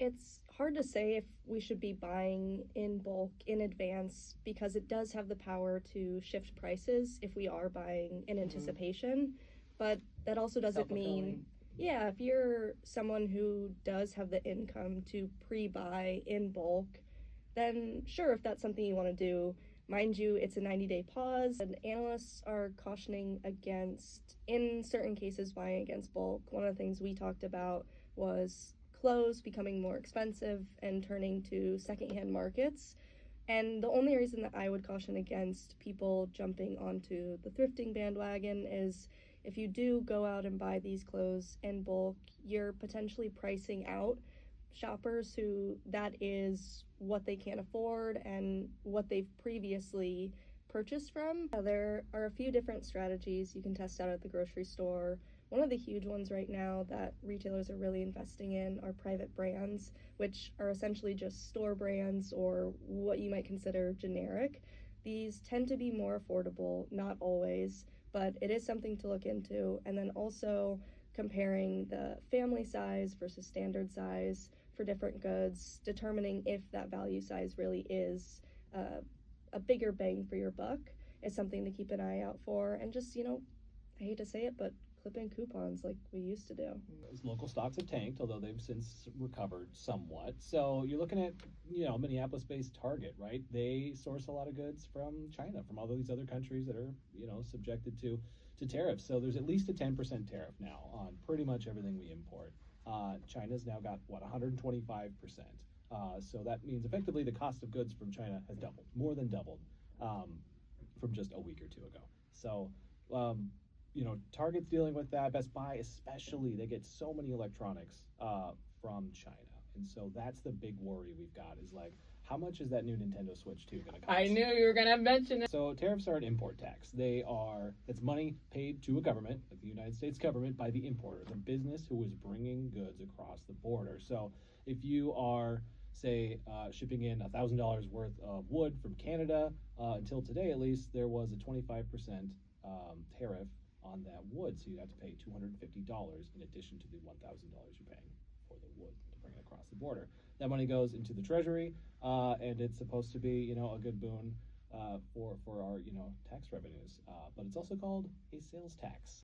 It's hard to say if we should be buying in bulk in advance because it does have the power to shift prices if we are buying in anticipation. But that also doesn't mean, yeah, if you're someone who does have the income to pre-buy in bulk, then sure, if that's something you want to do. Mind you, it's a 90-day pause, and analysts are cautioning against, in certain cases, buying against bulk. One of the things we talked about was clothes becoming more expensive and turning to secondhand markets. And the only reason that I would caution against people jumping onto the thrifting bandwagon is if you do go out and buy these clothes in bulk, you're potentially pricing out shoppers who that is what they can afford and what they've previously purchased from. There are a few different strategies you can test out at the grocery store. One of the huge ones right now that retailers are really investing in are private brands, which are essentially just store brands or what you might consider generic. These tend to be more affordable, not always, but it is something to look into. And then also comparing the family size versus standard size for different goods, determining if that value size really is a bigger bang for your buck is something to keep an eye out for. And just, I hate to say it, but clip in coupons like we used to do. Local stocks have tanked, although they've since recovered somewhat. So you're looking at, Minneapolis-based Target, right? They source a lot of goods from China, from all these other countries that are, subjected to tariffs. So there's at least a 10% tariff now on pretty much everything we import. China's now got, 125%. So that means effectively the cost of goods from China has doubled, more than doubled from just a week or two ago. So, Target's dealing with that. Best Buy especially, they get so many electronics from China. And so that's the big worry we've got is like, how much is that new Nintendo Switch 2 going to cost? I knew you were going to mention it. So tariffs are an import tax. It's money paid to a government, like the United States government, by the importer, the business who is bringing goods across the border. So if you are, say, shipping in $1,000 worth of wood from Canada, until today at least, there was a 25% tariff on that wood. So you'd have to pay $250 in addition to the $1,000 you're paying for the wood to bring it across the border. That money goes into the Treasury, and it's supposed to be, a good boon for our, tax revenues. But it's also called a sales tax.